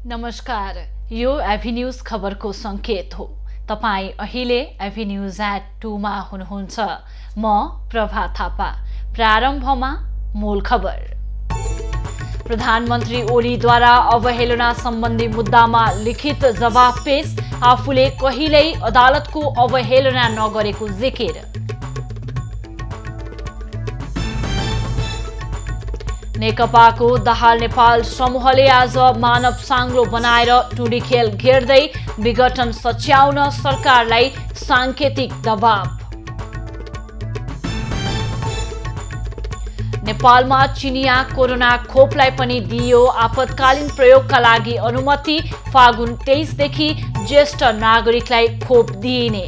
नमस्कार, यो एभी न्यूज खबरको संकेत हो। तपाई अहिले एभी न्यूज @2 मा हुनुहुन्छ। म प्रभा थापा। प्रारम्भमा मूल खबर। प्रधानमन्त्री ओलीद्वारा अवहेलना सम्बन्धी मुद्दामा लिखित जवाफ पेश। आफूले कहिल्यै अदालतको अवहेलना नगरेको जिकिर। नेकपाको दाहाल नेपाल समूहले आज मानव साङ्लो बनाएर टुडी खेल घेर्दै विघटन सच्याउन सरकारलाई साङ्केतिक दबाव। नेपालमा चिनिया कोरोना खोपलाई पनि दिइयो आपतकालीन प्रयोगका लागि अनुमति। फागुन 23 देखि ज्येष्ठ नागरिकलाई खोप दिइने।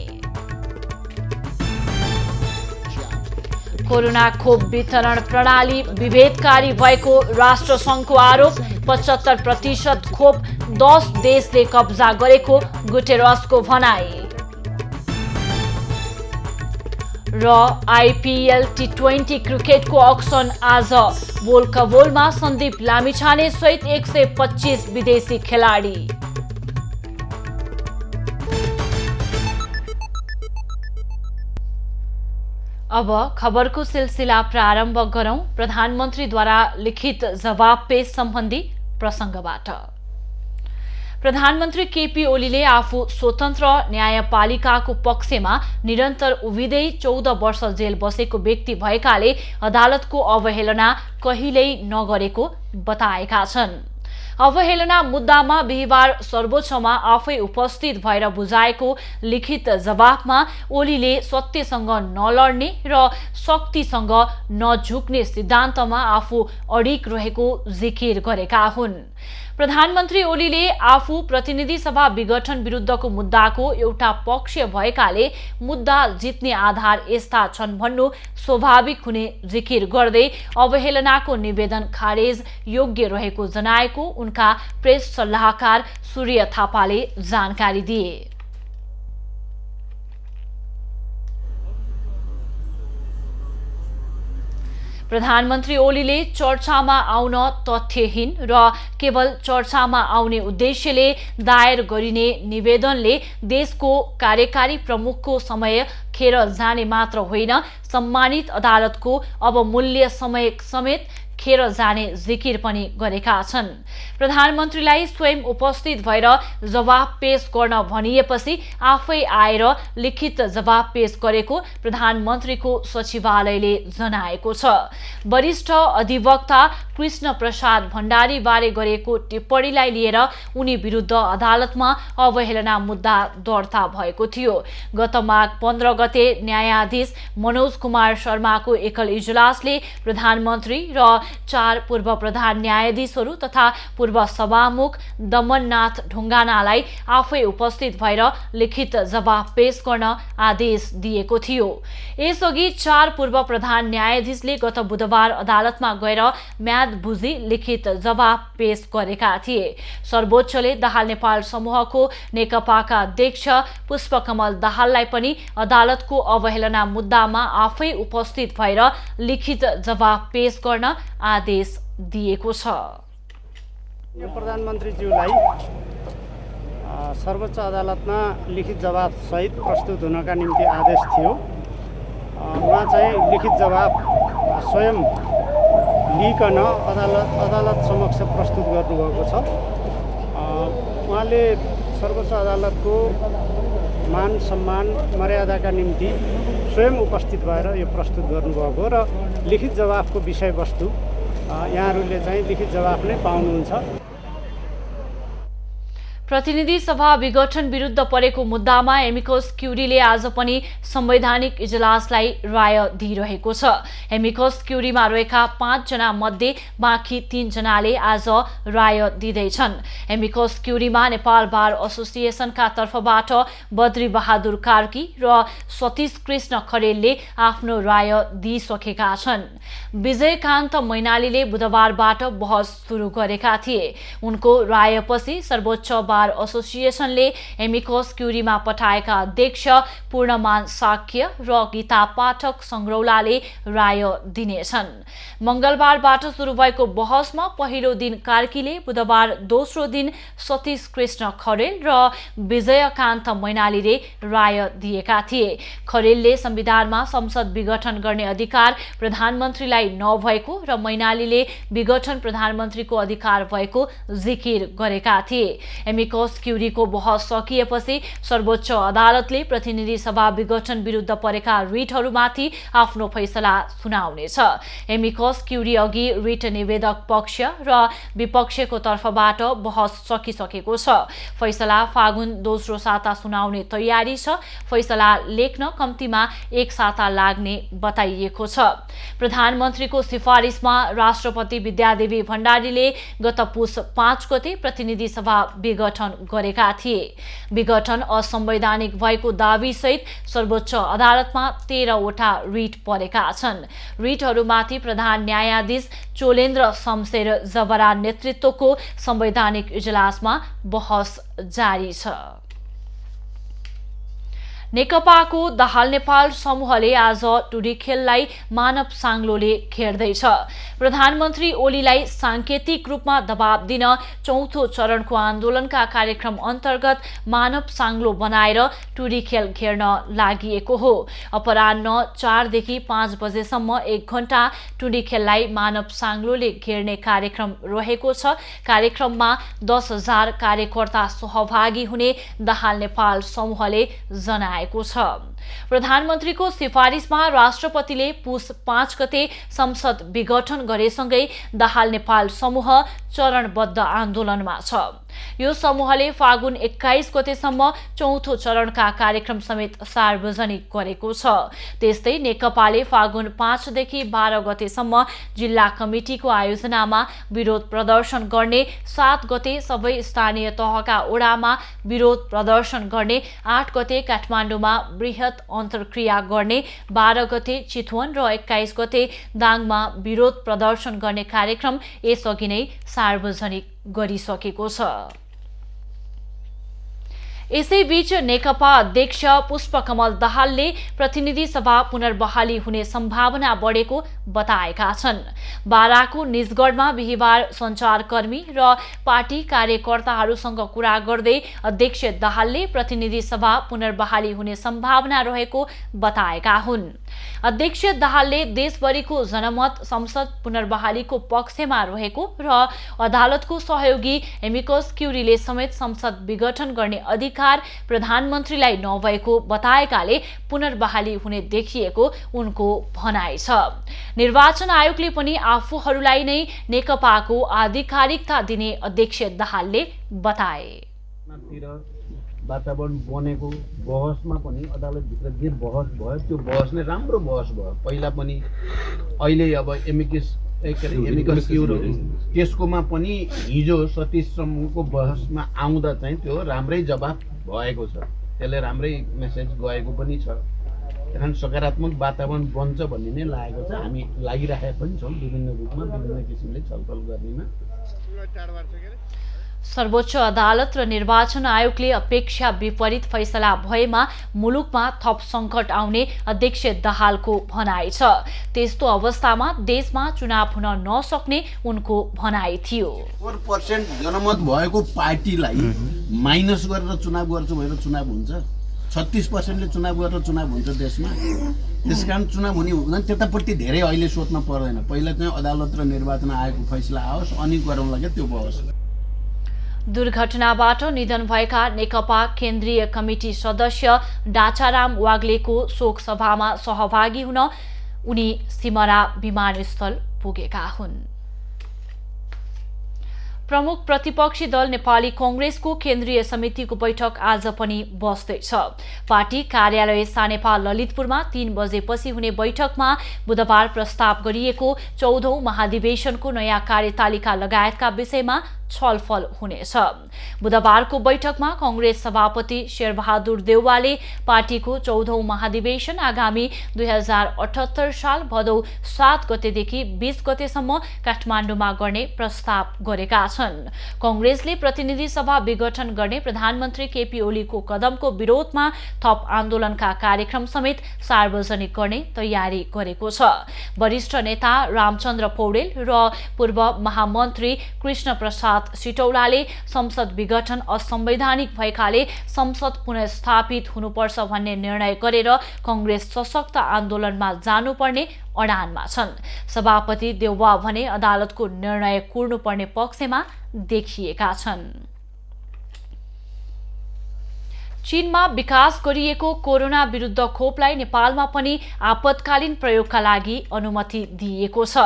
कोरोना खोप वितरण प्रणाली विभेदकारी भएको राष्ट्रसङ्घको आरोप। 75% खोप 10 देशले कब्जा गरेको गुटेरसको भनाई। र आइपिएल T20 क्रिकेटको अक्सन आज। बोलकबोलमा सन्दीप लामिछाने सहित 125 विदेशी खेलाडी। अब खबरको सिलसिला प्रारम्भ गरौं। प्रधानमन्त्रीद्वारा लिखित जवाब पेश सम्बन्धी प्रसङ्गबाट। प्रधानमन्त्री केपी ओलीले आफू स्वतन्त्र न्यायपालिकाको पक्षमा निरन्तर उभिँदै 14 वर्ष जेल बसेको व्यक्ति भएकाले अदालतको अवहेलना कहिल्यै नगरेको बताएका छन्। अवहेलना मुद्दामा बिहिबार सर्वोच्चमा आफै उपस्थित भएर बुझाएको लिखित जवाफमा ओलीले सत्यसँग नलड्ने र शक्तिसँग नझुक्ने सिद्धान्तमा आफू अडिग रहेको जिकिर गरेका हुन्। प्रधानमन्त्री ओलीले आफू प्रतिनिधि सभा विघटन विरुद्धको मुद्दाको एउटा पक्ष भएकाले मुद्दा जित्ने आधार यस्ता छन् भन्नु स्वाभाविक हुने जिकिर गर्दै अवहेलनाको निवेदन खारेज योग्य रहेको जनाएको उनका प्रेस सल्लाहकार सूर्य थापाले जानकारी दिए। प्रधानमन्त्री ओलीले चर्चामा आउन तथ्यहीन र केवल चर्चामा आउने उद्देश्यले दायर गरिने निवेदनले देशको कार्यकारी प्रमुखको समय खेर जाने मात्र होइन, सम्मानित अदालतको अवमूल्य समय समेत खेर जाने जिकिर पनि गरेका छन्। प्रधानमन्त्रीलाई स्वयं उपस्थित भएर जवाफ पेश गर्न भनिएपछि आफै आएर लिखित जवाफ पेश गरेको प्रधानमन्त्रीको सचिवालयले जनाएको छ। वरिष्ठ अधिवक्ता कृष्ण प्रसाद भण्डारी बारे गरेको टिप्पणीलाई लिएर उनी विरुद्ध अदालतमा अवहेलना मुद्दा दर्ता भएको थियो। गत माघ 15 गते न्यायाधीश मनोज कुमार शर्माको एकल इजलासले प्रधानमन्त्री र 4 पूर्व प्रधान न्यायाधीशहरू तथा पूर्व सभामुख दमननाथ ढुङ्गानालाई आफै उपस्थित भएर लिखित जवाफ पेश गर्न आदेश दिएको थियो। यसअघि 4 पूर्व प्रधान न्यायाधीशले गत बुधबार अदालतमा गएर म्याद बुझी लिखित जवाफ पेश गरेका थिए। सर्वोच्चले दाहाल नेपाल समूहको नेकपाका अध्यक्ष पुष्पकमल दाहाललाई पनि अदालतको अवहेलना मुद्दामा आफै उपस्थित भएर लिखित जवाफ पेश गर्न आदेश दिएको छ। प्रधानमन्त्रीज्यूलाई सर्वोच्च अदालतमा लिखित जवाफ सहित प्रस्तुत हुनका निम्ति आदेश थियो। उहाँ चाहिँ लिखित जवाफ स्वयं लिइकन अदालत समक्ष प्रस्तुत गर्नुभएको छ। उहाँले सर्वोच्च अदालतको मान सम्मान मर्यादाका निम्ति स्वयं उपस्थित भएर यो प्रस्तुत गर्नुभएको र लिखित जवाफको विषयवस्तु यहाँहरूले चाहिँ लिखित जवाफ नै पाउनुहुन्छ। प्रतिनिधि सभा विघटन विरुद्ध परेको मुद्दामा एमिकस क्युरीले आज पनि संवैधानिक इजलासलाई राय दिइरहेको छ। एमिकस क्युरीमा रहेका 5 जना मध्ये बाँकी 3 जनाले आज राय दिँदैछन्। एमिकस क्युरीमा नेपाल बार एसोसिएसनका तर्फबाट बद्री बहादुर कार्की र सतीश कृष्ण खरेलले आफ्नो राय दिइसकेका छन्। विजयकान्त मैनालीले बुधबारबाट बहस सुरु गरेका थिए। उनको रायपछि सर्वोच्च बार एसोसिएसनले एमिकस क्युरीमा पठाएका अध्यक्ष पूर्णमान साक्य र गीता पाठक संग्रौलाले राय दिनेछन्। मंगलबारबाट सुरु भएको बहसमा पहिलो दिन कार्कीले, बुधबार दोस्रो दिन सतीश कृष्ण खरेल र विजयकान्त मैनालीले राय दिएका थिए। खरेलले संविधानमा संसद विघटन गर्ने अधिकार प्रधानमन्त्रीलाई नभएको र मैनालीले विघटन प्रधानमन्त्रीको अधिकार भएको जिकिर गरेका थिए। एमिकस क्युरीको बहस सकिएपछि सर्वोच्च अदालतले प्रतिनिधि सभा विघटन विरुद्ध परेका रिटहरूमाथि आफ्नो फैसला सुनाउनेछ। एमिकस क्युरी अघि रिट निवेदक पक्ष र विपक्षको तर्फबाट बहस सकिसकेको छ। फैसला फागुन दोस्रो साता सुनाउने तयारी छ। फैसला लेख्न कम्तीमा 1 साता लाग्ने बताइएको छ। प्रधानमन्त्रीको सिफारिसमा राष्ट्रपति विद्यादेवी भण्डारीले गत पुस 5 गते प्रतिनिधि सभा विघटन गरेका थिए। विघटन असंवैधानिक भएको दाबीसहित सर्वोच्च अदालतमा 13 वटा रिट परेका छन्। रिटहरूमाथि प्रधान न्यायाधीश चोलेन्द्र शमशेर जबरा नेतृत्वको संवैधानिक इजलासमा बहस जारी छ। नेकपाको दाहाल नेपाल समूहले आज टुडिखेललाई मानव साङ्लोले घेर्दैछ। प्रधानमन्त्री ओलीलाई सांकेतिक रूपमा दबाब दिन चौथो चरणको आन्दोलनका कार्यक्रम अन्तर्गत मानव साङ्लो बनाएर टुडिखेल घेर्न लागिएको हो। अपराह्न 4 देखि 5 बजेसम्म 1 घण्टा टुडिखेललाई मानव साङ्लोले घेर्ने कार्यक्रम रहेको छ। कार्यक्रममा 10,000 कार्यकर्ता सहभागी हुने दाहाल नेपाल समूहले जनाए। प्रधानमन्त्रीको सिफारिसमा राष्ट्रपतिले पुस 5 गते संसद विघटन गरेसँगै दाहाल नेपाल समूह चरणबद्ध आन्दोलनमा छ। यो समूहले फागुन 21 गतेसम्म चौथो चरणका कार्यक्रम समेत सार्वजनिक गरेको छ। त्यस्तै नेकपाले फागुन 5 देखि 12 गतेसम्म जिल्ला कमिटिको आयोजनामा विरोध प्रदर्शन गर्ने, 7 गते सबै स्थानीय तहका ओडामा विरोध प्रदर्शन गर्ने, 8 गते काठमाडौँमा बृहत अन्तर्क्रिया गर्ने, 12 गते चितवन र 21 गते दाङमा विरोध प्रदर्शन गर्ने कार्यक्रम यसअघि नै सार्वजनिक गरिसकेको छ। यसैबीच नेकपा अध्यक्ष पुष्पकमल दाहालले प्रतिनिधि सभा पुनर्बहाली हुने सम्भावना बढेको बताएका छन्। बाराको निजगढमा बिहिबार सञ्चारकर्मी र पार्टी कार्यकर्ताहरूसँग कुरा गर्दै अध्यक्ष दाहालले प्रतिनिधि सभा पुनर्बहाली हुने सम्भावना रहेको बताएका हुन्। अध्यक्ष दाहालले देशभरिको जनमत संसद पुनर्बहालीको पक्षमा रहेको र अदालतको सहयोगी एमिकस क्युरीले समेत संसद विघटन गर्ने अधिकार प्रधानमन्त्रीलाई नभएको बताएकाले पुनर्बहाली हुने देखिएको उनको भनाइ छ। निर्वाचन आयोगले पनि आफूहरूलाई नै नेकपाको आधिकारिकता दिने अध्यक्ष दाहालले बताए। वातावरण बनेको बहसमा पनि अदालतभित्र जे बहस भयो त्यो बहस नै राम्रो बहस भयो। पहिला पनि अहिले अब एमिकस क्युरी त्यसकोमा पनि हिजो सतीश समूहको बहसमा आउँदा चाहिँ त्यो राम्रै जवाफ भएको छ। त्यसले राम्रै मेसेज गएको पनि छ। त्यहाँ सकारात्मक वातावरण बन्छ भन्ने नै लागेको छ। हामी लागिरहेका पनि छौँ विभिन्न रूपमा विभिन्न किसिमले छलफल गर्नेमा। सर्वोच्च अदालत र निर्वाचन आयोगले अपेक्षा विपरीत फैसला भएमा मुलुकमा थप सङ्कट आउने अध्यक्ष दाहालको भनाइ छ। त्यस्तो अवस्थामा देशमा चुनाव हुन नसक्ने उनको भनाइ थियो। 4% जनमत भएको पार्टीलाई माइनस गरेर चुनाव गर्छु भनेर चुनाव हुन्छ? 36%ले चुनाव गरेर चुनाव हुन्छ देशमा? त्यसकारण चुनाव हुने हुँदैन। त्यतापट्टि धेरै अहिले सोच्न पर्दैन। पहिला चाहिँ अदालत र निर्वाचन आयोगको फैसला आओस् अनि गरौँला क्या त्यो बहस। दुर्घटनाबाट निधन भएका नेकपा केन्द्रीय कमिटी सदस्य डाचाराम वाग्लेको शोक सभामा सहभागी हुन उनी सिमरा विमानस्थल पुगेका हुन्। प्रमुख प्रतिपक्षी दल नेपाली कांग्रेसको केन्द्रीय समितिको बैठक आज पनि बस्दैछ। पार्टी कार्यालय सानेपा ललितपुरमा 3 बजेपछि हुने बैठकमा बुधबार प्रस्ताव गरिएको 14औं महाधिवेशनको नयाँ कार्यतालिका लगायतका विषयमा छलफल हुनेछ। बुधबारको बैठकमा कांग्रेस सभापति शेरबहादुर देउवाले पार्टीको 14औं महाधिवेशन आगामी 2078 साल भदौ 7 गतेदेखि 20 गतेसम्म काठमाडौँमा गर्ने प्रस्ताव गरेका छन्। कांग्रेसले प्रतिनिधि सभा विघटन गर्ने प्रधानमन्त्री केपी ओलीको कदमको विरोधमा थप आन्दोलनका कार्यक्रम समेत सार्वजनिक गर्ने तयारी गरेको छ। वरिष्ठ नेता रामचन्द्र पौडेल र पूर्व महामन्त्री कृष्ण प्रसाद सिटौलाले संसद विघटन असंवैधानिक भएकाले संसद पुनर्स्थापित हुनुपर्छ भन्ने निर्णय गरेर कांग्रेस सशक्त आन्दोलनमा जानुपर्ने अडानमा छन्। सभापति देउवा भने अदालतको निर्णय कुर्नुपर्ने पक्षमा देखिएका छन्। चीनमा विकास गरिएको कोरोना विरुद्ध खोपलाई नेपालमा पनि आपतकालीन प्रयोगका लागि अनुमति दिएको छ।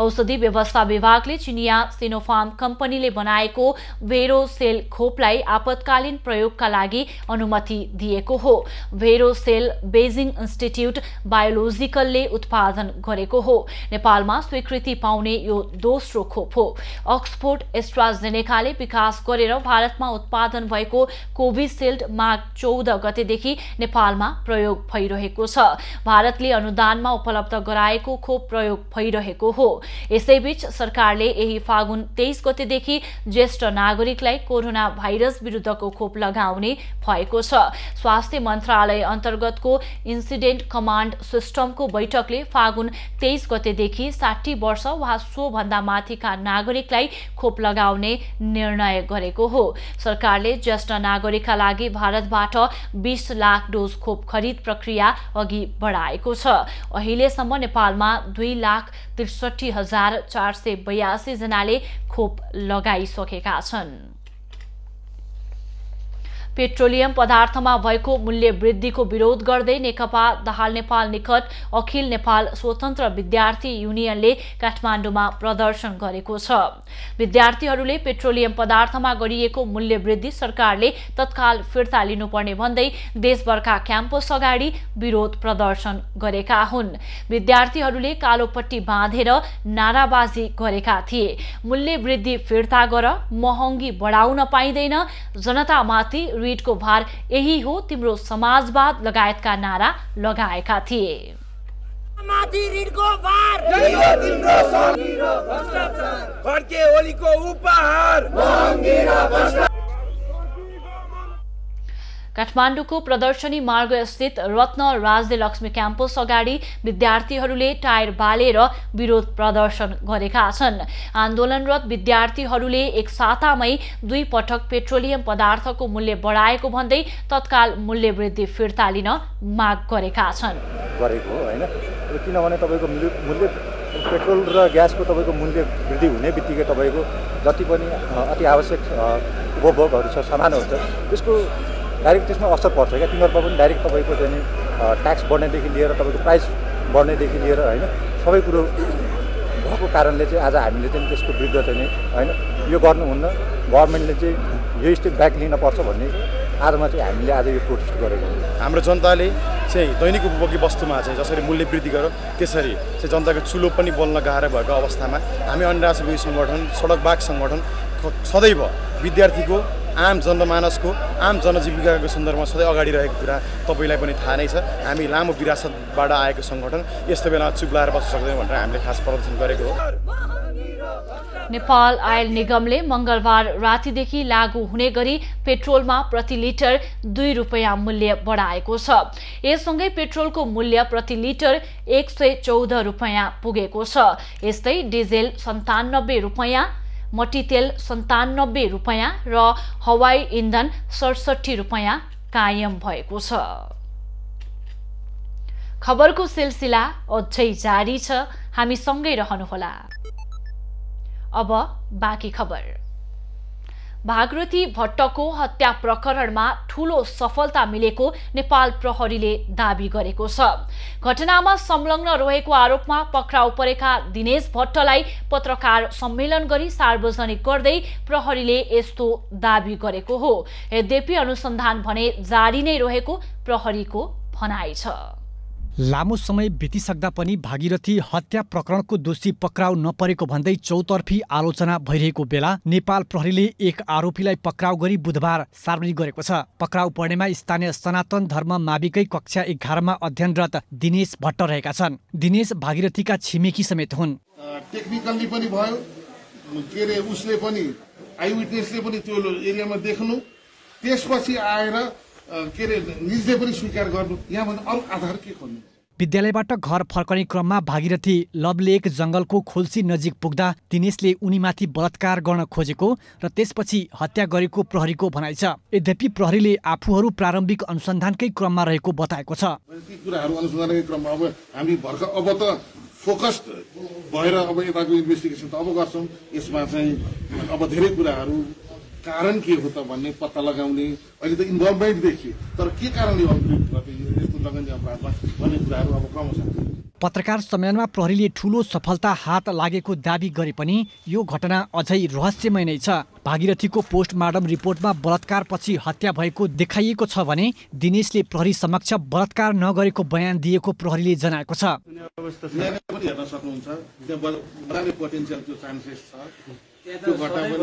औषधि व्यवस्था विभागले चिनिया सिनोफार्म कम्पनीले बनाएको भेरोसेल खोपलाई आपतकालीन प्रयोगका लागि अनुमति दिएको हो। भेरोसेल बेजिङ इन्स्टिट्युट बायोलोजिकलले उत्पादन गरेको हो। नेपालमा स्वीकृति पाउने यो दोस्रो खोप हो। अक्सफोर्ड एस्ट्राजेनेकाले विकास गरेर भारतमा उत्पादन भएको कोभिसिल्ड माघ 14 गतेदेखि नेपालमा प्रयोग भइरहेको छ। भारतले अनुदानमा उपलब्ध गराएको खोप प्रयोग भइरहेको हो। यसैबीच सरकारले यही फागुन 23 गतेदेखि ज्येष्ठ नागरिकलाई कोरोना भाइरस विरुद्धको खोप लगाउने भएको छ। स्वास्थ्य मन्त्रालय अन्तर्गतको इन्सिडेन्ट कमान्ड सिस्टमको बैठकले फागुन 23 गतेदेखि 60 वर्ष वा सो भन्दा माथिका नागरिकलाई खोप लगाउने निर्णय गरेको हो। सरकारले ज्येष्ठ नागरिकका लागि भारतबाट 20 लाख डोज खोप खरिद प्रक्रिया अघि बढाएको छ। अहिलेसम्म नेपालमा 2,63,482 जनाले खोप लगाइसकेका छन्। पेट्रोलियम पदार्थमा भएको मूल्य वृद्धिको विरोध गर्दै नेकपा दाहाल नेपाल निकट अखिल नेपाल स्वतन्त्र विद्यार्थी युनियनले काठमाडौँमा प्रदर्शन गरेको छ। विद्यार्थीहरूले पेट्रोलियम पदार्थमा गरिएको मूल्य वृद्धि सरकारले तत्काल फिर्ता लिनुपर्ने भन्दै देशभरका क्याम्पस अगाडि विरोध प्रदर्शन गरेका हुन्। विद्यार्थीहरूले कालोपट्टी बाँधेर नाराबाजी गरेका थिए। मूल्य वृद्धि फिर्ता गर, महँगी बढाउन पाइँदैन, जनतामाथि ऋणको भार यही हो तिम्रो समाजवाद लगायतका नारा लगाएका थिए। माथि ऋणको भार यही हो तिम्रो महँगी र भ्रष्टाचार, फर्के ओलीको उपहार महँगी र भ्रष्टाचार। काठमाडौँको प्रदर्शनी मार्ग स्थित रत्न राज्यलक्ष्मी क्याम्पस अगाडि विद्यार्थीहरूले टायर बालेर विरोध प्रदर्शन गरेका छन्। आन्दोलनरत विद्यार्थीहरूले एक सातामै 2 पटक पेट्रोलियम पदार्थको मूल्य बढाएको भन्दै तत्काल मूल्य वृद्धि फिर्ता लिन माग गरेका छन्। गरेको हैन, किनभने तपाईको मूल्य पेट्रोल र ग्यासको तपाईको मूल्य वृद्धि हुने बित्तिकै तपाईको जति पनि अति आवश्यक उपभोगहरू छ, सामानहरू छ, त्यसको डाइरेक्ट त्यसमा असर पर्छ क्या। तिनीहरूमा पनि डाइरेक्ट तपाईँको चाहिँ ट्याक्स बढ्नेदेखि लिएर तपाईँको प्राइस बढ्नेदेखि लिएर होइन सबै कुरो भएको कारणले चाहिँ आज हामीले चाहिँ त्यसको विरुद्ध चाहिँ होइन यो गर्नुहुन्न, गभर्मेन्टले चाहिँ यो स्टेप ब्याक लिनपर्छ भन्ने आधारमा चाहिँ हामीले आज यो प्रोटेस्ट गरेको हो। हाम्रो जनताले चाहिँ दैनिक उपभोग्य वस्तुमा चाहिँ जसरी मूल्य वृद्धि गर्यो त्यसरी चाहिँ जनताको चुलो पनि बोल्न गाह्रो भएको अवस्थामा हामी अन्य राष्ट्रविरोधी सङ्गठन, सडकबाग सङ्गठन सदैव विद्यार्थीको, आम जनमानसको, आम जनजीविकाको सन्दर्भमा सधैँ अगाडि रहेको कुरा तपाईँलाई पनि थाहा नै छ। हामी लामो विरासतबाट आएको सङ्गठन यस्तो बेला चुप लाएर बस्न सक्दैनौँ भनेर हामीले खास प्रदर्शन गरेको हो। नेपाल आयल निगमले मङ्गलबार रातिदेखि लागू हुने गरी पेट्रोलमा प्रति लिटर 2 रुपैयाँ मूल्य बढाएको छ। यससँगै पेट्रोलको मूल्य प्रति लिटर 114 रुपैयाँ पुगेको छ। यस्तै डिजेल 97 रुपैयाँ, मट्टीतेल 97 रुपैयाँ र हवाई इन्धन 67 रुपैयाँ कायम भएको छ। खबरको सिलसिला अझै जारी छ, हामी सँगै रहनुहोला। अब बाँकी खबर। भागरथी भट्टको हत्या प्रकरणमा ठूलो सफलता मिलेको नेपाल प्रहरीले दाबी गरेको छ। घटनामा संलग्न रहेको आरोपमा पक्राउ परेका दिनेश भट्टलाई पत्रकार सम्मेलन गरी सार्वजनिक गर्दै प्रहरीले यस्तो दाबी गरेको हो। यद्यपि अनुसन्धान भने जारी नै रहेको प्रहरीको भनाइ छ। लामो समय बितिसक्दा पनि भागीरथी हत्या प्रकरणको दोषी पक्राउ नपरेको भन्दै चौतर्फी आलोचना भइरहेको बेला नेपाल प्रहरीले एक आरोपीलाई पक्राउ गरी बुधबार सार्वजनिक गरेको छ। पक्राउ पर्नेमा स्थानीय सनातन धर्म माविकै कक्षा 11मा अध्ययनरत दिनेश भट्ट रहेका छन्। दिनेश भागीरथीका छिमेकी समेत हुन्। टेक्निकल्ली पनि भयो के रे उसले पनि आई विटनेसले पनि त्यो एरियामा देख्नु, त्यसपछि आएर के रे निजले पनि स्वीकार गर्नु, यहाँभन्दा अरू आधार के खोज्नु। विद्यालयबाट घर फर्कने क्रममा भागीरथी लभलेक जंगलको खोल्सी नजिक पुग्दा दिनेशले उनीमाथि बलात्कार गर्न खोजेको र त्यसपछि हत्या गरेको प्रहरीको भनाइ छ। यद्यपि प्रहरीले आफूहरू प्रारम्भिक अनुसन्धानकै क्रममा रहेको बताएको छ। ती कुराहरू अनुसन्धानकै क्रममा अब हामी भर्खर अब त फोकस्ड भएर अब यताको इन्भेस्टिगेसन त अब गर्छौँ। यसमा चाहिँ अब धेरै कुराहरू कारण के हो त भन्ने पत्ता लगाउने, अहिले त इन्भल्भमेन्ट देखियो, तर के कारणले यस्तो लगाउने अपराधमा भन्ने कुराहरू अब क्रमशः। पत्रकार सम्मेलनमा प्रहरीले ठूलो सफलता हात लागेको दावी गरे पनि यो घटना अझै रहस्यमय नै छ। भागीरथीको पोस्टमार्टम रिपोर्टमा बलात्कारपछि हत्या भएको देखाइएको छ भने दिनेशले प्रहरी समक्ष बलात्कार नगरेको बयान दिएको प्रहरीले जनाएको छ। हेर्न सक्नुहुन्छ त्यहाँ पोटेन्सियल त्यो चान्सेस छ। त्यो गरेर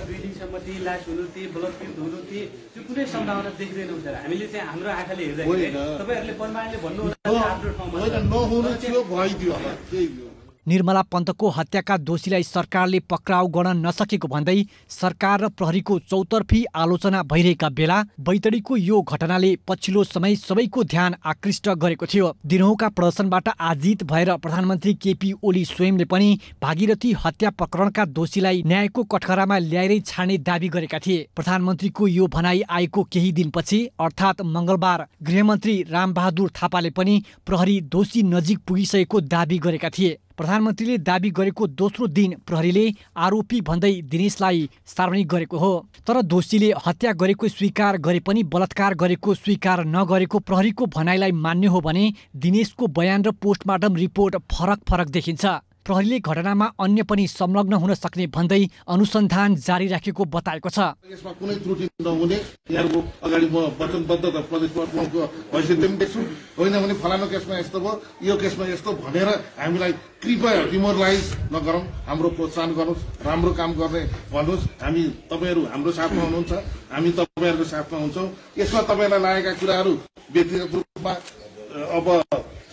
2 दिनसम्म ती लास हुनु, ती बलात्कृत हुनु, त्यो कुनै सम्भावना देख्दैनौँ सर। हामीले चाहिँ हाम्रो आँखाले हेर्दाखेरि तपाईहरुले परमाणुले भन्नु आफ्नो ठाउँमा नहुनु थियो भइदियो होला त्यही हो। निर्मला पन्तको हत्याका दोषीलाई सरकारले पक्राउ गर्न नसकेको भन्दै सरकार र प्रहरीको चौतर्फी आलोचना भइरहेका बेला बैतडीको यो घटनाले पछिल्लो समय सबैको ध्यान आकृष्ट गरेको थियो। दिनहुँका प्रदर्शनबाट आजित भएर प्रधानमन्त्री केपी ओली स्वयंले पनि भागीरथी हत्या प्रकरणका दोषीलाई न्यायको कठघरामा ल्याएरै छाड्ने दावी गरेका थिए। प्रधानमन्त्रीको यो भनाई आएको केही दिनपछि अर्थात् मंगलबार गृहमन्त्री रामबहादुर थापाले पनि प्रहरी दोषी नजिक पुगिसकेको दावी गरेका थिए। प्रधानमन्त्रीले दावी गरेको दोस्रो दिन प्रहरीले आरोपी भन्दै दिनेशलाई सार्वजनिक गरेको हो। तर दोषीले हत्या गरेको स्वीकार गरे पनि बलात्कार गरेको स्वीकार नगरेको प्रहरीको भनाइलाई मान्ने हो भने दिनेशको बयान र पोस्टमार्टम रिपोर्ट फरक देखिन्छ। प्रहरीले घटनामा अन्य पनि संलग्न हुन सक्ने भन्दै अनुसन्धान जारी राखेको बताएको छ। यसमा कुनै त्रुटि नहुने यहाँको अगाडि म वचनबद्धता प्रदेश प्रमुखको हैसियतले पनि देख्छु। होइन भने फलानु केसमा यस्तो भयो, यो केसमा यस्तो भनेर हामीलाई कृपया डिमोरलाइज नगरौँ, हाम्रो प्रोत्साहन गर्नुहोस्, राम्रो काम गर्ने भन्नुहोस्। हामी तपाईँहरू हाम्रो साथमा हुनुहुन्छ, हामी तपाईँहरूको साथमा हुन्छौँ। यसमा तपाईँलाई लागेका कुराहरू व्यक्तिगत रूपमा अब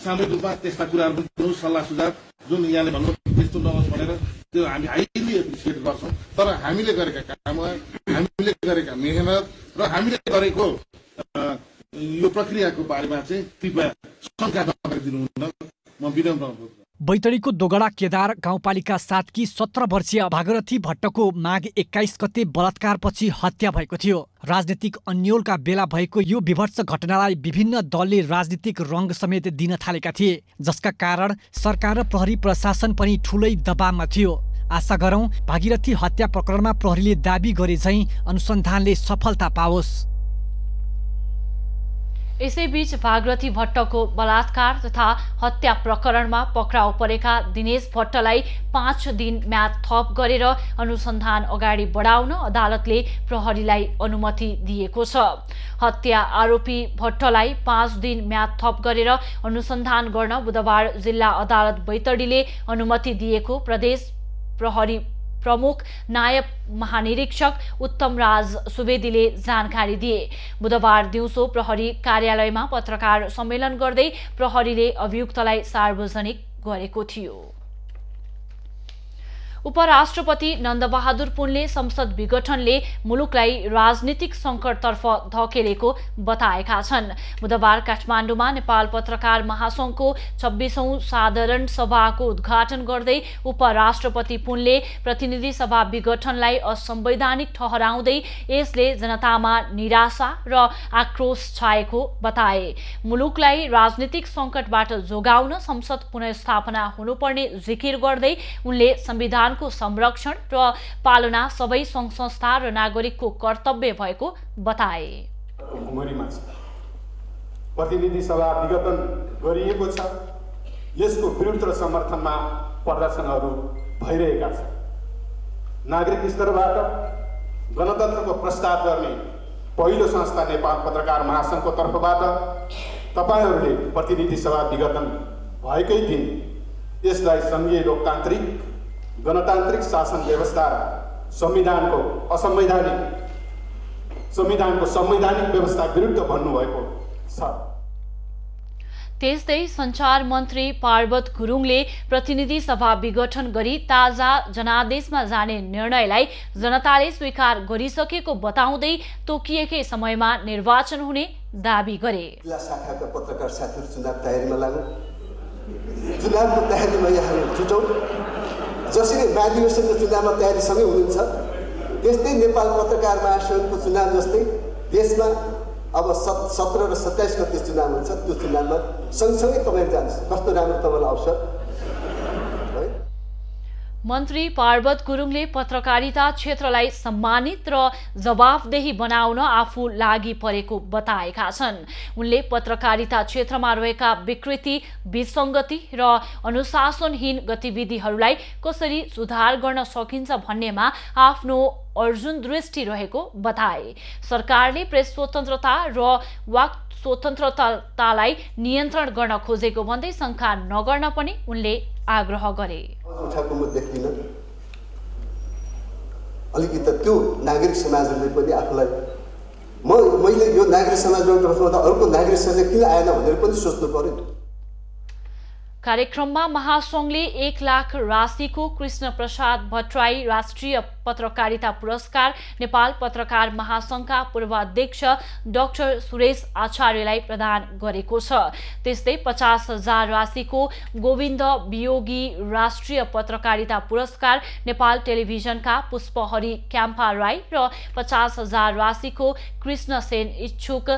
सामूहिक रूपमा त्यस्ता कुराहरू पनि दिनुहोस्, सल्लाह सुझाव जुन यहाँले भन्नु त्यस्तो नहोस् भनेर त्यो हामी हाइली एप्रिसिएट गर्छौँ। तर हामीले गरेका काम, हामीले गरेका मेहनत र हामीले गरेको यो प्रक्रियाको बारेमा चाहिँ कृपया शङ्का नगरिदिनुहुन्न, म विनम्र अनुरोध। बैतडीको दोगडा केदार गाउँपालिका 7 की 17 वर्षीय भागीरथी भट्टको माघ 21 गते बलात्कारपछि हत्या भएको थियो। राजनीतिक अन्योलका बेला भएको यो विभत्स घटनालाई विभिन्न दलले राजनीतिक रङ समेत दिन थालेका थिए, जसका कारण सरकार र प्रहरी प्रशासन पनि ठूलै दबावमा थियो। आशा गरौँ भागीरथी हत्या प्रकरणमा प्रहरीले दावी गरे झैं अनुसन्धानले सफलता पाओस्। यसैबीच भागीरथी भट्टको बलात्कार तथा हत्या प्रकरणमा पक्राउ परेका दिनेश भट्टलाई 5 दिन म्याद थप गरेर अनुसन्धान अगाडि बढाउन अदालतले प्रहरीलाई अनुमति दिएको छ। हत्या आरोपी भट्टलाई 5 दिन म्याद थप गरेर अनुसन्धान गर्न बुधबार जिल्ला अदालत बैतडीले अनुमति दिएको प्रदेश प्रहरी प्रमुख नायब महानिरीक्षक उत्तमराज सुवेदीले जानकारी दिए। बुधबार दिउँसो प्रहरी कार्यालयमा पत्रकार सम्मेलन गर्दै प्रहरीले अभियुक्तलाई सार्वजनिक गरेको थियो। उपराष्ट्रपति नन्दबहादुर पुनले संसद विघटनले मुलुकलाई राजनीतिक संकटतर्फ धकेलेको बताएका छन्। बुधबार काठमाडौँमा नेपाल पत्रकार महासंघको 26औं साधारण सभाको उद्घाटन गर्दै उपराष्ट्रपति पुनले प्रतिनिधि सभा विघटनलाई असंवैधानिक ठहराउँदै यसले जनतामा निराशा र आक्रोश छाएको बताए। मुलुकलाई राजनीतिक संकटबाट जोगाउन संसद पुनर्स्थापना हुनुपर्ने जिकिर गर्दै उनले संविधान को संरक्षण र पालना सबै संघ संस्था र नागरिकको कर्तव्य भएको बताए। प्रतिनिधि सभा विघटन गरिएको छ, यसको विरुद्ध र समर्थनमा प्रदर्शनहरू भइरहेका छन्। नागरिक स्तरबाट गणतन्त्रको प्रस्ताव गर्ने पहिलो संस्था नेपाल पत्रकार महासङ्घको तर्फबाट तपाईँहरूले प्रतिनिधि सभा विघटन भएकै दिन यसलाई सङ्घीय लोकतान्त्रिक गणतान्त्रिक शासन व्यवस्था र संविधानको संवैधानिक व्यवस्था विरुद्ध भन्नुभएको छ। त्यस्तै सञ्चार मन्त्री पार्वत गुरुङले प्रतिनिधि सभा विघटन गरी ताजा जनादेशमा जाने निर्णयलाई जनताले स्वीकार गरिसकेको बताउँदै तोकिएकै समयमा निर्वाचन हुने दाबी गरे। जिल्ला शाखाका पत्रकार साथीहरू चुनाव तयारीमा लागौँ, चुनावको तयारीमा यहाँहरू जुटौँ। जसरी महाधिवेशनको चुनावमा तयारीसँगै हुनुहुन्छ त्यस्तै नेपाल पत्रकार महासङ्घको चुनाव जस्तै देशमा अब 17 र 27 गते चुनाव हुन्छ। त्यो चुनावमा सँगसँगै तपाईँ जानुहोस्, कस्तो राम्रो तपाईँलाई अवसर। मन्त्री पार्वत गुरुङले पत्रकारिता क्षेत्रलाई सम्मानित र जवाफदेही बनाउन आफू लागि परेको बताएका छन्। उनले पत्रकारिता क्षेत्रमा रहेका विकृति, विसङ्गति र अनुशासनहीन गतिविधिहरूलाई कसरी सुधार गर्न सकिन्छ भन्नेमा आफ्नो अर्जुन दृष्टि रहेको बताए। सरकारले प्रेस स्वतन्त्रता र वाक स्वतन्त्रतालाई नियन्त्रण गर्न खोजेको भन्दै शङ्का नगर्न पनि उनले आग्रह गरे। उठाएको म देख्दिनँ। अलिकति त्यो नागरिक समाजले पनि आफूलाई मैले यो नागरिक समाजबाट बस्दा अर्को नागरिक समाज किन आएन भनेर पनि सोच्नु पर्यो। कार्यक्रममा महासङ्घले 1 लाख राशिको कृष्ण प्रसाद भट्टराई राष्ट्रिय पत्रकारिता पुरस्कार, नेपाल पत्रकार महासङ्घका पूर्व अध्यक्ष डाक्टर सुरेश आचार्यलाई प्रदान गरेको छ। त्यस्तै 50,000 राशिको गोविन्द वियोगी राष्ट्रिय पत्रकारिता पुरस्कार नेपाल टेलिभिजनका पुष्पहरी क्याम्पा राई र 50,000 राशिको कृष्ण सेन इच्छुक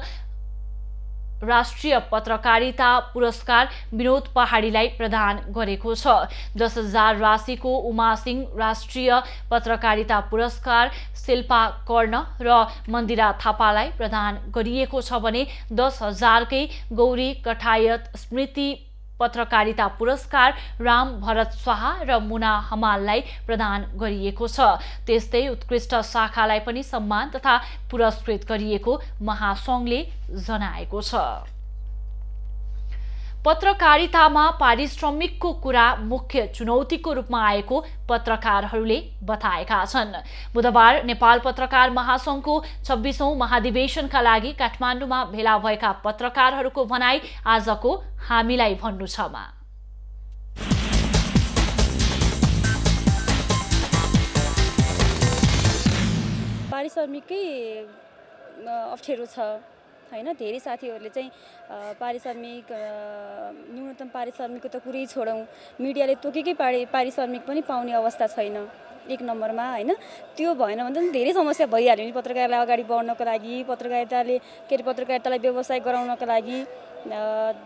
राष्ट्रिय पत्रकारिता पुरस्कार विनोद पहाडीलाई प्रदान गरेको छ। 10,000 राशिको उमा सिंह राष्ट्रिय पत्रकारिता पुरस्कार शिल्पा कर्ण र मन्दिरा थापालाई प्रदान गरिएको छ भने 10,000 कै गौरी कठायत स्मृति पत्रकारिता पुरस्कार राम भरत शाह र मुना हमाललाई प्रदान गरिएको छ। त्यस्तै उत्कृष्ट शाखालाई पनि सम्मान तथा पुरस्कृत गरिएको महासङ्घले जनाएको छ। पत्रकारितामा पारिश्रमिकको कुरा मुख्य चुनौतीको रूपमा आएको पत्रकारहरूले बताएका छन्। बुधबार नेपाल पत्रकार महासङ्घको 26औं महाधिवेशनका लागि काठमाडौँमा भेला भएका पत्रकारहरूको भनाई आजको हामीलाई भन्नु छमा। पारिश्रमिकै अप्ठ्यारो छ हैन। धेरै साथीहरूले चाहिँ पारिश्रमिक न्यूनतम पारिश्रमिकको त कुरै छोडौँ, मिडियाले तोकेकै पारिश्रमिक पनि पाउने अवस्था छैन 1 नम्बरमा हैन। त्यो भएन भने त धेरै समस्या भइहाल्यो नि पत्रकारलाई अगाडि बढ्नको लागि, पत्रकारितालाई व्यवसाय गराउनको लागि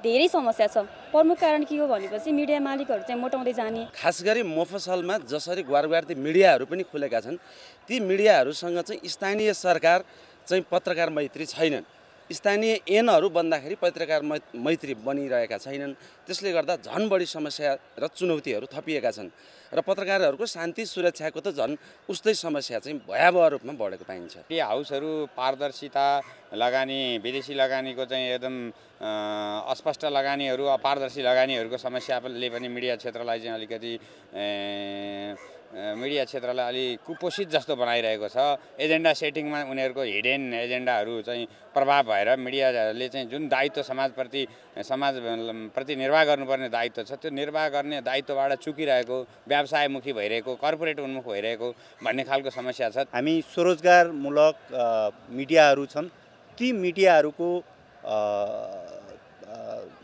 धेरै समस्या छ। प्रमुख कारण के हो भनेपछि मिडिया मालिकहरू चाहिँ मोटाउँदै जाने। खास गरी मफसलमा जसरी ग्वारग्वार्ती मिडियाहरू पनि खुलेका छन्, ती मिडियाहरूसँग चाहिँ स्थानीय सरकार चाहिँ पत्रकार मैत्री छैनन्। स्थानीय ऐनहरू बन्दाखेरि पत्रकार मैत्री बनिरहेका छैनन्। त्यसले गर्दा झन् बढी समस्या र चुनौतीहरू थपिएका छन् र पत्रकारहरूको शान्ति सुरक्षाको त झन् उस्तै समस्या चाहिँ भयावह रूपमा बढेको पाइन्छ। टी हाउसहरू पारदर्शिता लगानी, विदेशी लगानीको चाहिँ एकदम अस्पष्ट लगानीहरू, अपारदर्शी लगानीहरूको समस्याले पनि मिडिया क्षेत्रलाई चाहिँ अलिकति मिडिया क्षेत्रलाई अलि कुपोषित जस्तो बनाइरहेको छ। एजेन्डा सेटिङमा उनीहरूको हिडेन एजेन्डाहरू चाहिँ प्रभाव भएर मिडियाले चाहिँ जुन दायित्व समाजप्रति निर्वाह गर्नुपर्ने दायित्व छ, त्यो निर्वाह गर्ने दायित्वबाट चुकिरहेको, व्यवसायमुखी भइरहेको, कर्पोरेट उन्मुख भइरहेको भन्ने खालको समस्या छ। हामी स्वरोजगारमूलक मिडियाहरू छन्, ती मिडियाहरूको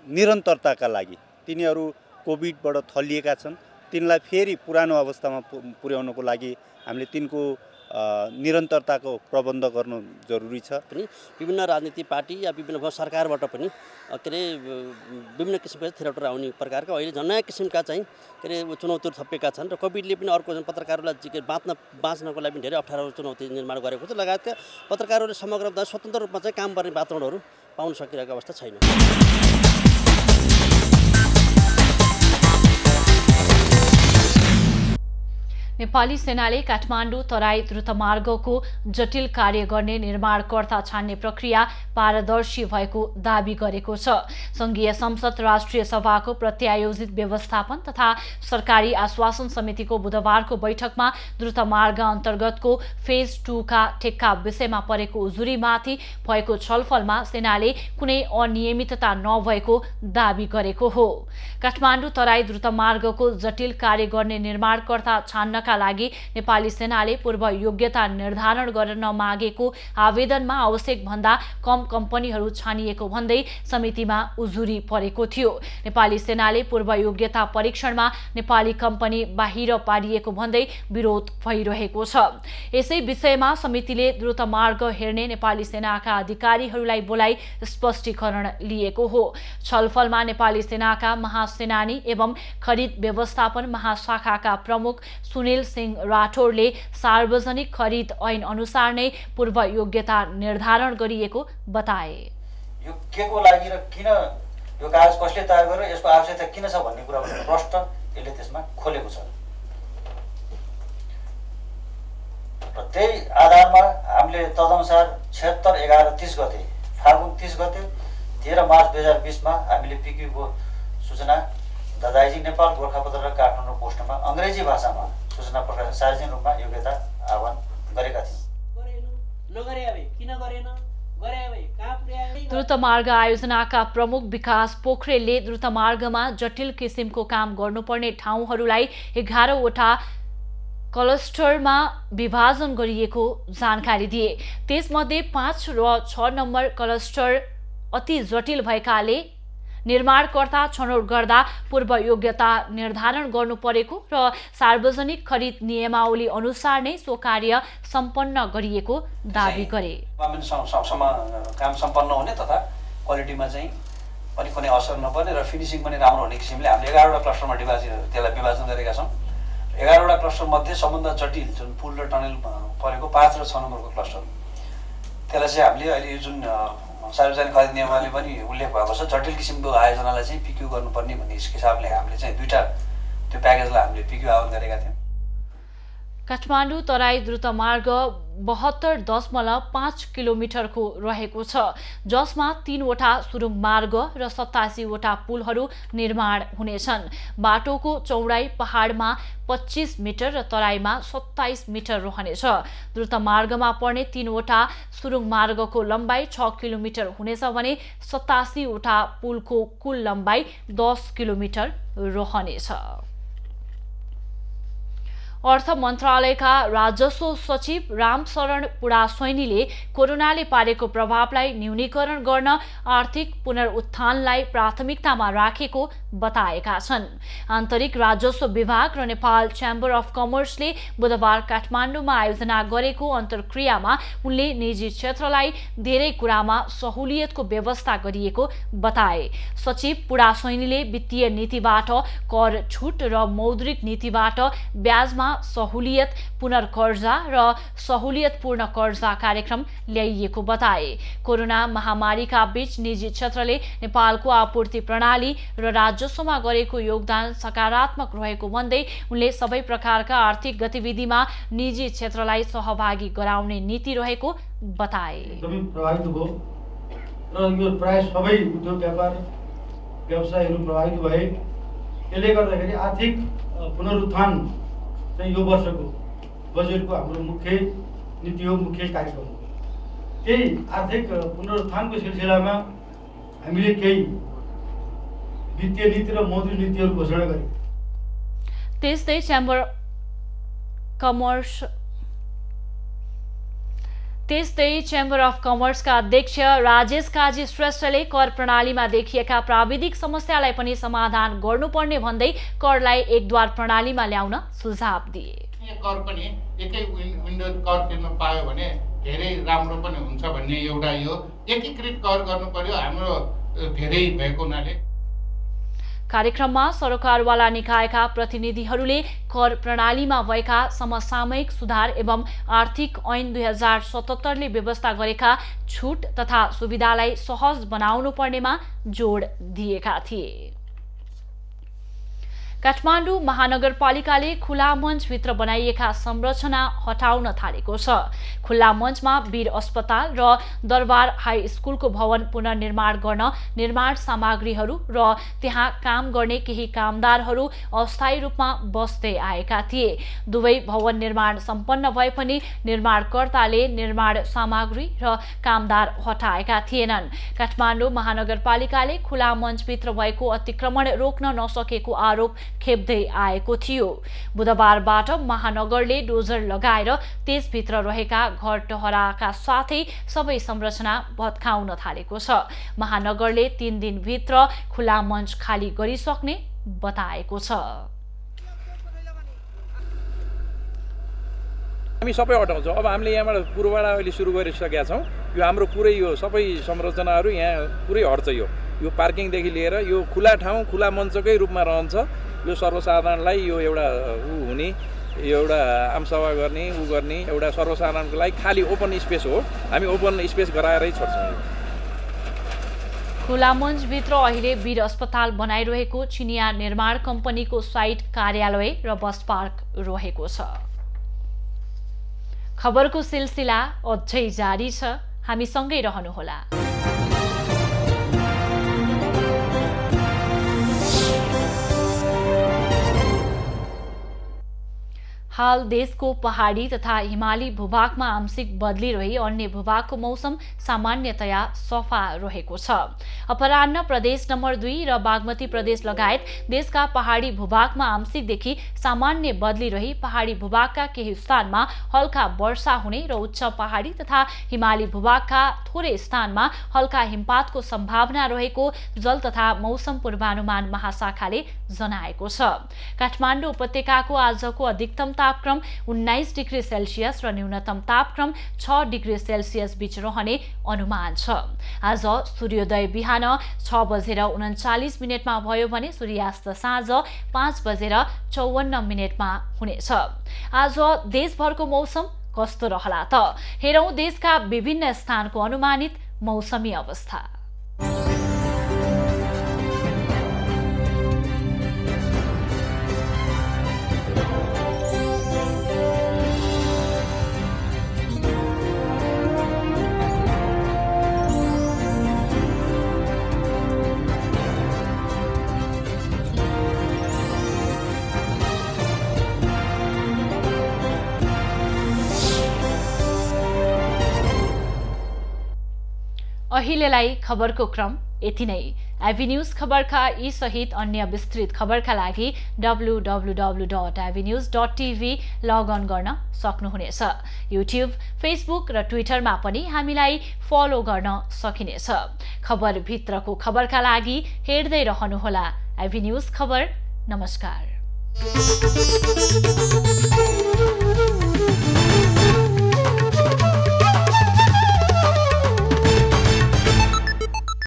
निरन्तरताका लागि तिनीहरू कोभिडबाट थलिएका छन्, तिनलाई फेरि पुरानो अवस्थामा पुर्याउनको लागि हामीले तिनको निरन्तरताको प्रबन्ध गर्नु जरुरी छ। विभिन्न राजनीतिक पार्टी या विभिन्न सरकारबाट पनि के अरे विभिन्न किसिमका थ्रेटहरू आउने प्रकारका अहिले नयाँ किसिमका चाहिँ के अरे चुनौतीहरू थपिएका छन् र कोभिडले पनि अर्को पत्रकारहरूलाई बाँच्नको लागि धेरै अप्ठ्यारो चुनौती निर्माण गरेको छ। लगायतका पत्रकारहरूले समग्र स्वतन्त्र रूपमा चाहिँ काम गर्ने वातावरणहरू पाउन सकिरहेको अवस्था छैन। नेपाली सेनाले काठमाडौँ तराई द्रुतमार्गको जटिल कार्य गर्ने निर्माणकर्ता छान्ने प्रक्रिया पारदर्शी भएको दाबी गरेको छ। संघीय संसद राष्ट्रिय सभाको प्रत्यायोजित व्यवस्थापन तथा सरकारी आश्वासन समितिको बुधबारको बैठकमा द्रुतमार्ग अन्तर्गतको फेज 2 का ठेक्का विषयमा परेको उजुरीमाथि भएको छलफलमा सेनाले कुनै अनियमितता नभएको दाबी गरेको हो। काठमाडौँ तराई द्रुतमार्गको जटिल कार्य गर्ने निर्माणकर्ता छान्नका लागि नेपाली सेनाले पूर्व योग्यता निर्धारण गर्न नमागेको आवेदनमा आवश्यक भन्दा कम कम्पनीहरू छानिएको भन्दै समितिमा उजुरी परेको थियो। नेपाली सेनाले पूर्व योग्यता परीक्षणमा नेपाली कम्पनी बाहिर पारिएको भन्दै विरोध भइरहेको छ। यसै विषयमा समितिले द्रुतमार्ग हेर्ने नेपाली सेनाका अधिकारीहरूलाई बोलाई स्पष्टीकरण लिएको हो। छलफलमा नेपाली सेनाका महासेनानी एवं खरिद व्यवस्थापन महाशाखाका प्रमुख सुनिल सिंह राठौरले सार्वजनिक खरिद ऐन अनुसार नै पूर्व योग्यता निर्धारण गरिएको बताए। यो के को लागि र किन यो कागज कसले तयार गर्यो, यसको आवश्यकता किन छ भन्ने कुरा प्रश्न यसले त्यसमा खोलेको छ। र त्यही आधारमा हामीले तदनुसार 76/11/30 गते फागुन 30 गते 13 मार्च 2020 मा हामीले पिक्यूको सूचना दादाइजी नेपाल गोरखापत्र र काठमाडौँ पोस्टमा अंग्रेजी भाषामा सूचना प्रकाशन सार्वजनिक रूपमा योग्यता आह्वान गरेका थियौँ। द्रुतमार्ग आयोजनाका प्रमुख विकास पोखरेलले द्रुतमार्गमा जटिल किसिमको काम गर्नुपर्ने ठाउँहरूलाई 11 वटा क्लस्टरमा विभाजन गरिएको जानकारी दिए। त्यसमध्ये 5 र 6 नम्बर क्लस्टर अति जटिल भएकाले निर्माणकर्ता छनौट गर्दा पूर्व योग्यता निर्धारण गर्नु परेको र सार्वजनिक खरिद नियमावली अनुसार नै सो कार्य सम्पन्न गरिएको दाबी गरे। काम सम्पन्न हुने तथा क्वालिटीमा चाहिँ पनि कुनै असर नपर्ने र फिनिसिङ पनि राम्रो हुने किसिमले हामीले 11 वटा क्लस्टरमा त्यसलाई विभाजन गरेका छौँ। 11 वटा क्लस्टर मध्ये सबभन्दा जटिल जुन पुल र टनल परेको 5 र 6 नम्बरको क्लस्टर त्यसलाई चाहिँ हामीले अहिले जुन सार्वजनिक खरिद नियमले पनि उल्लेख भएको छ जटिल किसिमको आयोजनालाई चाहिँ पिक्यू गर्नुपर्ने भन्ने हिसाबले हामीले चाहिँ 2टा त्यो प्याकेजलाई हामीले पिक्यू आह्वान गरेका थियौँ। काठमाडौँ तराई द्रुतमार्ग 72.5 किलोमिटरको रहेको छ, जसमा 3 वटा सुरुङ मार्ग र 87 वटा पुलहरू निर्माण हुनेछन्। बाटोको चौडाइ पहाडमा 25 मिटर र तराईमा 27 मिटर रहनेछ। द्रुतमार्गमा पर्ने 3 वटा सुरुङ मार्गको लम्बाइ 6 किलोमिटर हुनेछ भने 87 वटा पुलको कुल लम्बाइ 10 किलोमिटर रहनेछ। अर्थ मन्त्रालयका राजस्व सचिव रामशरण पुडासैनीले कोरोनाले पारेको प्रभावलाई न्यूनीकरण गर्न आर्थिक पुनरुत्थानलाई प्राथमिकतामा राखेको बताएका छन्। आन्तरिक राजस्व विभाग र नेपाल च्याम्बर अफ कमर्सले बुधबार काठमाडौँमा आयोजना गरेको अन्तर्क्रियामा उनले निजी क्षेत्रलाई धेरै कुरामा सहुलियतको व्यवस्था गरिएको बताए। सचिव पुडासैनीले वित्तीय नीतिबाट कर छुट र मौद्रिक नीतिबाट ब्याजमा सहुलियत, पुनर्कर्जा र सहुलियतपूर्ण कर्जा कार्यक्रम ल्याइएको बताए। कोरोना महामारीका बीच निजी क्षेत्रले नेपालको आपूर्ति प्रणाली र राजस्वमा गरेको योगदान सकारात्मक रहेको भन्दै उनले सबै प्रकारका आर्थिक गतिविधिमा निजी क्षेत्रलाई सहभागी गराउने नीति रहेको बताए। एकदमै प्रभावित भयो र यो प्राय सबै उद्योग व्यापार व्यवसायहरू प्रभावित भए। यसले गर्दाखेरि आर्थिक पुनरुत्थान चाहिँ यो वर्षको बजेटको हाम्रो मुख्य नीति हो, मुख्य कार्यक्रम हो। त्यही आर्थिक पुनरुत्थानको सिलसिलामा हामीले केही वित्तीय नीति र मौद्रिक नीतिहरू घोषणा गर्यौँ। त्यस्तै च्याम्बर अफ कमर्सका अध्यक्ष राजेश काजी श्रेष्ठले कर प्रणालीमा देखिएका प्राविधिक समस्यालाई पनि समाधान गर्नुपर्ने भन्दै करलाई एकद्वार प्रणालीमा ल्याउन सुझाव दिए। कर पनि एकै विन्डो कर तिर्न पायो भने धेरै राम्रो पनि हुन्छ भन्ने एउटा यो एकीकृत कर गर्नु पर्यो हाम्रो धेरै भएको हुनाले। कार्यक्रममा सरकारवाला निकायका प्रतिनिधिहरूले कर प्रणालीमा भएका समसामयिक सुधार एवं आर्थिक ऐन 2077ले व्यवस्था गरेका छुट तथा सुविधालाई सहज बनाउनु पर्नेमा जोड दिएका थिए। काठमाडौँ महानगरपालिकाले खुला मञ्चभित्र बनाइएका संरचना हटाउन थालेको छ। खुल्ला मञ्चमा वीर अस्पताल र दरबार हाई स्कुलको भवन पुनर्निर्माण गर्न निर्माण सामग्रीहरू र त्यहाँ काम गर्ने केही कामदारहरू अस्थायी रूपमा बस्दै आएका थिए। दुवै भवन निर्माण सम्पन्न भए पनि निर्माणकर्ताले निर्माण सामग्री र कामदार हटाएका थिएनन्। काठमाडौँ महानगरपालिकाले खुला मञ्चभित्र भएको अतिक्रमण रोक्न नसकेको आरोप खेप्दै आएको थियो। बुधबारबाट महानगरले डोजर लगाएर त्यसभित्र रहेका घर टहराका साथै सबै संरचना भत्काउन थालेको छ। महानगरले 3 दिनभित्र खुला मञ्च खाली गरिसक्ने बताएको छ। हामी सबै हटाउँछौँ। अब हामीले यहाँबाट पूर्वबाट अहिले सुरु गरिसकेका छौँ। यो हाम्रो पुरै यो सबै संरचनाहरू यहाँ पुरै हट्छ। यो पार्किङदेखि लिएर यो खुला ठाउँ खुला मञ्चकै रूपमा रहन्छ। यो सर्वसाधारणलाई यो एउटा हुने एउटा आमसभा गर्ने गर्ने एउटा सर्वसाधारणको लागि खाली ओपन स्पेस हो। हामी ओपन स्पेस गराएरै छोड्छौँ। खुला मञ्चभित्र अहिले वीर अस्पताल बनाइरहेको चिनिया निर्माण कम्पनीको साइट, कार्यालय र बस पार्क रहेको छ। खबरको सिलसिला अझै जारी छ, हामीसँगै रहनुहोला। हाल देशको पहाडी तथा हिमाली भूभागमा आंशिक बदली रही अन्य भूभागको मौसम सामान्यतया सफा रहेको छ। अपराह्न प्रदेश नम्बर 2 र बागमती प्रदेश लगायत देशका पहाडी भूभागमा आंशिकदेखि सामान्य बदली रही पहाडी भूभागका केही स्थानमा हल्का वर्षा हुने र उच्च पहाडी तथा हिमाली भूभागका थोरै स्थानमा हल्का हिमपातको सम्भावना रहेको जल तथा मौसम पूर्वानुमान महाशाखाले जनाएको छ। काठमाडौँ उपत्यकाको आजको अधिकतम तापक्रम 19 डिग्री सेल्सियस र न्यूनतम तापक्रम 6 डिग्री सेल्सियस बीच रहने अनुमान छ। आज सूर्योदय बिहान 6:39 भयो भने सूर्यास्त साँझ 5:54 हुनेछ। आज देशभरको मौसम कस्तो रहला त? हेरौं देशका विभिन्न स्थानको अनुमानित मौसमी अवस्था। अहिलेलाई खबरको क्रम यति नै। एभी न्यूज खबरका यी सहित अन्य विस्तृत खबरका लागि www.avnews.tv लगअन गर्न सक्नुहुनेछ। युट्युब, फेसबुक र ट्विटरमा पनि हामीलाई फलो गर्न सकिनेछ। खबर भित्रको खबरका लागि हेर्दै रहनुहोला एभी न्यूज खबर। नमस्कार।